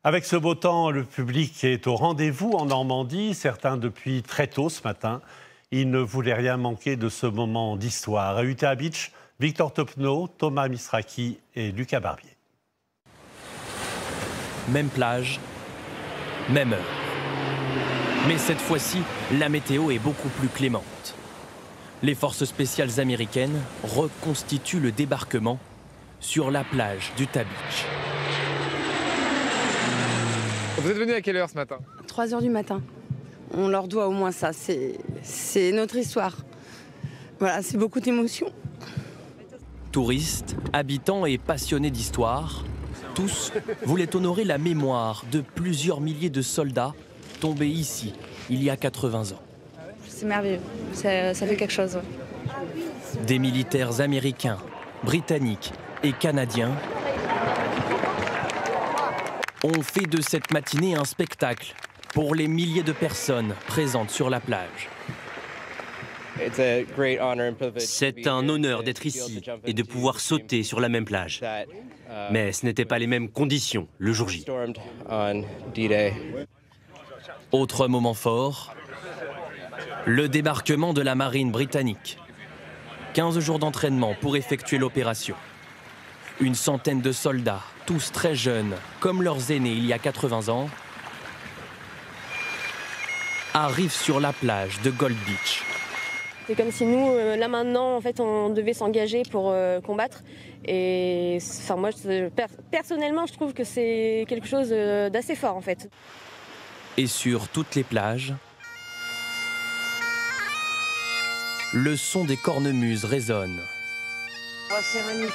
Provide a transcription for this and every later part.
Avec ce beau temps, le public est au rendez-vous en Normandie, certains depuis très tôt ce matin. Ils ne voulaient rien manquer de ce moment d'histoire. À Utah Beach, Victor Topneau, Thomas Misraki et Lucas Barbier. Même plage, même heure. Mais cette fois-ci, la météo est beaucoup plus clémente. Les forces spéciales américaines reconstituent le débarquement sur la plage d'Utah Beach. Vous êtes venu à quelle heure ce matin? 3 heures du matin. On leur doit au moins ça, c'est notre histoire. Voilà, c'est beaucoup d'émotions. Touristes, habitants et passionnés d'histoire, tous voulaient honorer la mémoire de plusieurs milliers de soldats tombés ici, il y a 80 ans. C'est merveilleux, ça fait quelque chose. Ouais. Des militaires américains, britanniques et canadiens ont fait de cette matinée un spectacle pour les milliers de personnes présentes sur la plage. C'est un honneur d'être ici et de pouvoir sauter sur la même plage. Mais ce n'étaient pas les mêmes conditions le jour J. Autre moment fort, le débarquement de la marine britannique. 15 jours d'entraînement pour effectuer l'opération. Une centaine de soldats, tous très jeunes, comme leurs aînés il y a 80 ans, arrivent sur la plage de Gold Beach. C'est comme si nous, là maintenant, en fait, on devait s'engager pour combattre. Et enfin, moi, personnellement, je trouve que c'est quelque chose d'assez fort, en fait. Et sur toutes les plages, le son des cornemuses résonne. Oh, c'est magnifique,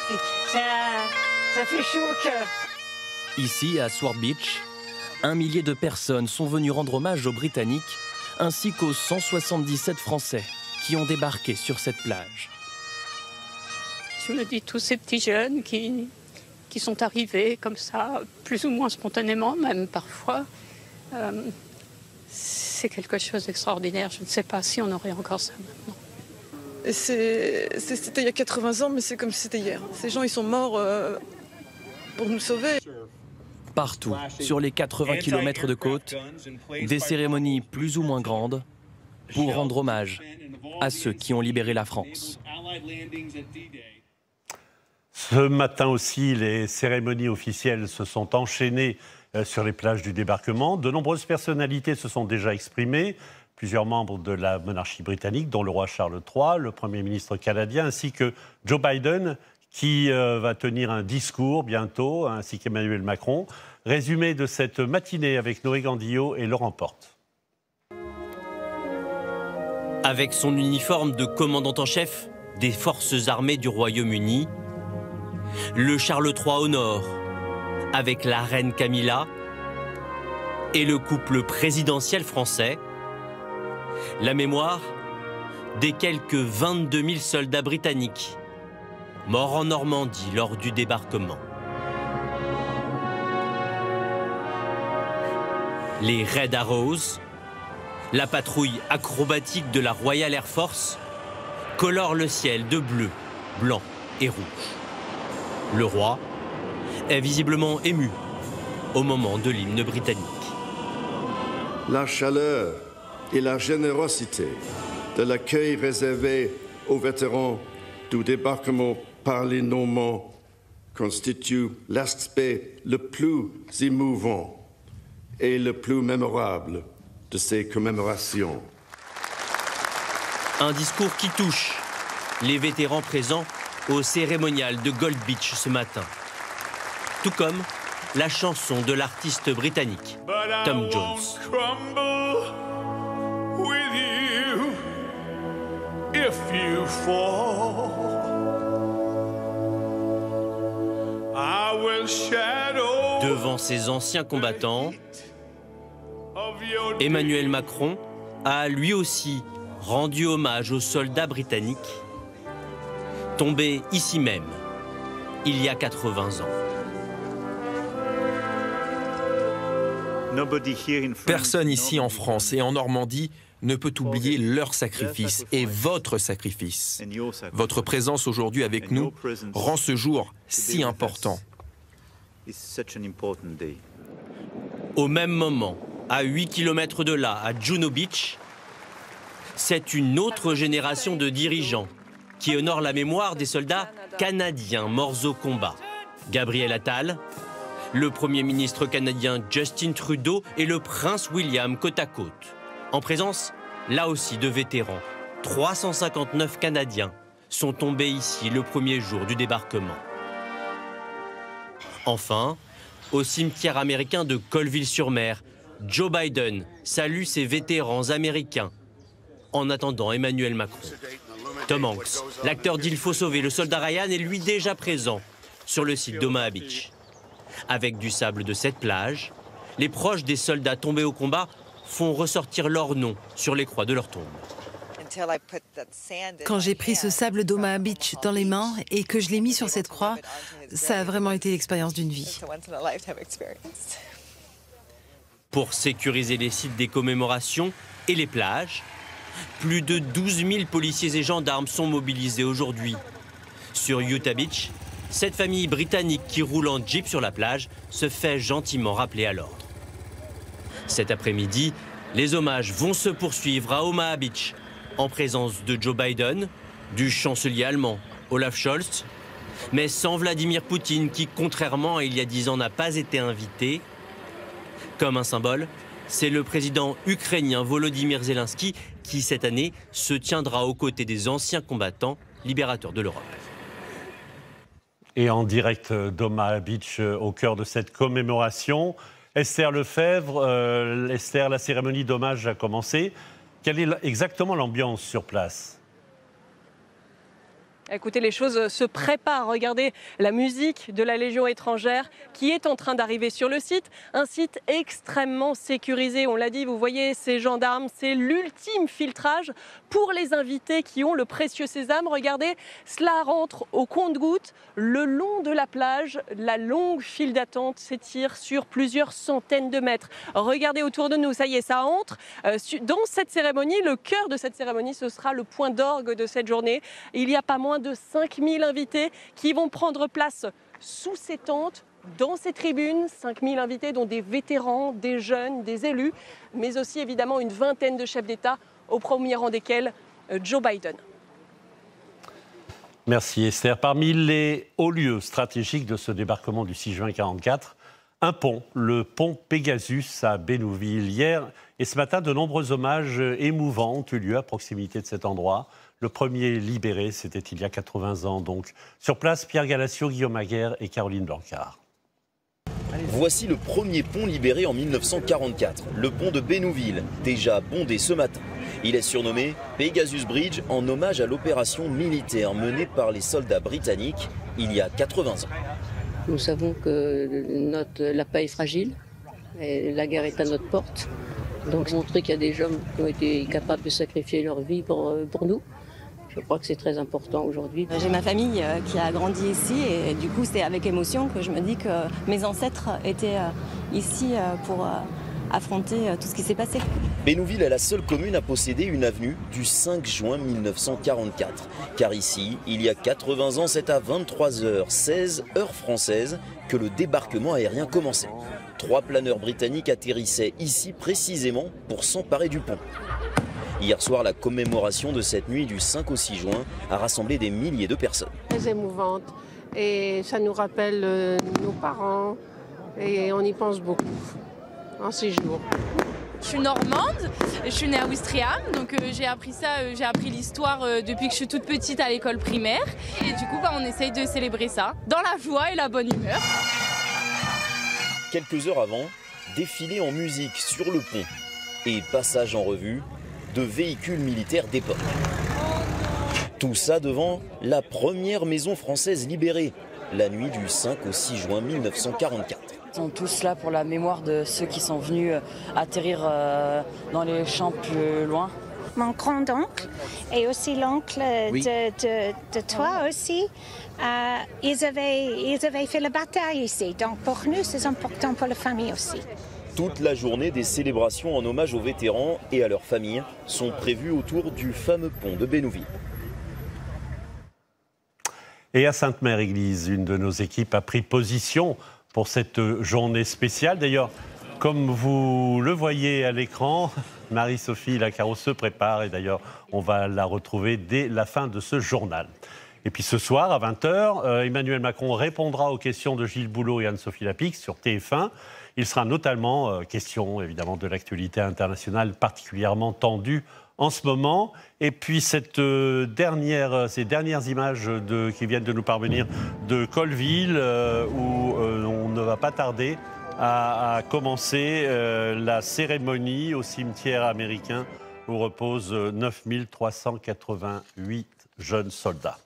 ça fait chaud au cœur. Ici, à Sword Beach, 1 millier de personnes sont venues rendre hommage aux Britanniques ainsi qu'aux 177 Français qui ont débarqué sur cette plage. Je me dis tous ces petits jeunes qui sont arrivés comme ça, plus ou moins spontanément, même parfois. C'est quelque chose d'extraordinaire. Je ne sais pas si on aurait encore ça maintenant. C'était il y a 80 ans, mais c'est comme si c'était hier. Ces gens, ils sont morts pour nous sauver. Partout, sur les 80 km de côte, des cérémonies plus ou moins grandes pour rendre hommage à ceux qui ont libéré la France. Ce matin aussi, les cérémonies officielles se sont enchaînées sur les plages du débarquement. De nombreuses personnalités se sont déjà exprimées. Plusieurs membres de la monarchie britannique, dont le roi Charles III, le Premier ministre canadien, ainsi que Joe Biden, qui va tenir un discours bientôt, ainsi qu'Emmanuel Macron. Résumé de cette matinée avec Noé Gandillot et Laurent Porte. Avec son uniforme de commandant en chef des forces armées du Royaume-Uni, le Charles III au nord, avec la reine Camilla et le couple présidentiel français, la mémoire des quelques 22 000 soldats britanniques morts en Normandie lors du débarquement. Les Red Arrows, la patrouille acrobatique de la Royal Air Force, colorent le ciel de bleu, blanc et rouge. Le roi est visiblement ému au moment de l'hymne britannique. La chaleur et la générosité de l'accueil réservé aux vétérans du débarquement par les Normands constituent l'aspect le plus émouvant et le plus mémorable de ces commémorations. Un discours qui touche les vétérans présents au cérémonial de Gold Beach ce matin. Tout comme la chanson de l'artiste britannique Tom Jones. Devant ces anciens combattants, Emmanuel Macron a lui aussi rendu hommage aux soldats britanniques tombés ici même, il y a 80 ans. Personne ici en France et en Normandie ne peut oublier leur sacrifice et votre sacrifice. Votre présence aujourd'hui avec nous rend ce jour si important. Au même moment, à 8 km de là, à Juno Beach, c'est une autre génération de dirigeants qui honore la mémoire des soldats canadiens morts au combat. Gabriel Attal, le Premier ministre canadien Justin Trudeau et le prince William côte à côte. En présence, là aussi, de vétérans. 359 Canadiens sont tombés ici le premier jour du débarquement. Enfin, au cimetière américain de Colville-sur-Mer, Joe Biden salue ses vétérans américains en attendant Emmanuel Macron. Tom Hanks, l'acteur d'Il faut sauver le soldat Ryan, est lui déjà présent sur le site d'Omaha Beach. Avec du sable de cette plage, les proches des soldats tombés au combat font ressortir leur nom sur les croix de leur tombe. Quand j'ai pris ce sable d'Omaha Beach dans les mains et que je l'ai mis sur cette croix, ça a vraiment été l'expérience d'une vie. Pour sécuriser les sites des commémorations et les plages, plus de 12 000 policiers et gendarmes sont mobilisés aujourd'hui. Sur Utah Beach, cette famille britannique qui roule en jeep sur la plage se fait gentiment rappeler à l'ordre. Cet après-midi, les hommages vont se poursuivre à Omaha Beach, en présence de Joe Biden, du chancelier allemand Olaf Scholz, mais sans Vladimir Poutine qui, contrairement à il y a 10 ans, n'a pas été invité. Comme un symbole, c'est le président ukrainien Volodymyr Zelensky qui, cette année, se tiendra aux côtés des anciens combattants libérateurs de l'Europe. Et en direct d'Omaha Beach, au cœur de cette commémoration, Esther Lefebvre. Esther, la cérémonie d'hommage a commencé. Quelle est exactement l'ambiance sur place ? Écoutez, les choses se préparent. Regardez la musique de la Légion étrangère qui est en train d'arriver sur le site. Un site extrêmement sécurisé. On l'a dit, vous voyez ces gendarmes, c'est l'ultime filtrage pour les invités qui ont le précieux sésame. Regardez, cela rentre au compte-gouttes. Le long de la plage, la longue file d'attente s'étire sur plusieurs centaines de mètres. Regardez autour de nous, ça y est, ça entre. Dans cette cérémonie, le cœur de cette cérémonie, ce sera le point d'orgue de cette journée. Il n'y a pas moins de 5000 invités qui vont prendre place sous ces tentes, dans ces tribunes. 5000 invités dont des vétérans, des jeunes, des élus, mais aussi évidemment une vingtaine de chefs d'État, au premier rang desquels Joe Biden. Merci Esther. Parmi les hauts lieux stratégiques de ce débarquement du 6 juin 1944, un pont, le pont Pegasus à Bénouville. Hier et ce matin, de nombreux hommages émouvants ont eu lieu à proximité de cet endroit. Le premier libéré, c'était il y a 80 ans donc. Sur place, Pierre Galassio, Guillaume Aguerre et Caroline Blancard. Voici le premier pont libéré en 1944, le pont de Bénouville, déjà bondé ce matin. Il est surnommé Pegasus Bridge en hommage à l'opération militaire menée par les soldats britanniques il y a 80 ans. Nous savons que la paix est fragile et la guerre est à notre porte. Donc montrer qu'il y a des hommes qui ont été capables de sacrifier leur vie pour nous. Je crois que c'est très important aujourd'hui. J'ai ma famille qui a grandi ici et du coup c'est avec émotion que je me dis que mes ancêtres étaient ici pour affronter tout ce qui s'est passé. Bénouville est la seule commune à posséder une avenue du 5 juin 1944. Car ici, il y a 80 ans, c'est à 23h16, heure française, que le débarquement aérien commençait. 3 planeurs britanniques atterrissaient ici précisément pour s'emparer du pont. Hier soir, la commémoration de cette nuit du 5 au 6 juin a rassemblé des milliers de personnes. Très émouvante et ça nous rappelle nos parents et on y pense beaucoup en ces jours. Je suis normande, je suis née à Ouistreham, donc j'ai appris ça, j'ai appris l'histoire depuis que je suis toute petite à l'école primaire. Et du coup, on essaye de célébrer ça dans la joie et la bonne humeur. Quelques heures avant, défilé en musique sur le pont et passage en revue de véhicules militaires d'époque. Tout ça devant la première maison française libérée, la nuit du 5 au 6 juin 1944. Ils sont tous là pour la mémoire de ceux qui sont venus atterrir dans les champs plus loin. Mon grand-oncle et aussi l'oncle de toi aussi, ils avaient fait la bataille ici. Donc pour nous, c'est important pour la famille aussi. Toute la journée, des célébrations en hommage aux vétérans et à leurs familles sont prévues autour du fameux pont de Bénouville. Et à Sainte-Mère-Église, une de nos équipes a pris position pour cette journée spéciale. D'ailleurs, Comme vous le voyez à l'écran, Marie-Sophie Lacaro se prépare et d'ailleurs, on va la retrouver dès la fin de ce journal. Et puis ce soir, à 20h, Emmanuel Macron répondra aux questions de Gilles Boulot et Anne-Sophie Lapix sur TF1. Il sera notamment question, évidemment, de l'actualité internationale particulièrement tendue en ce moment. Et puis ces dernières images qui viennent de nous parvenir de Colleville, où on ne va pas tarder à commencer la cérémonie au cimetière américain où reposent 9388 jeunes soldats.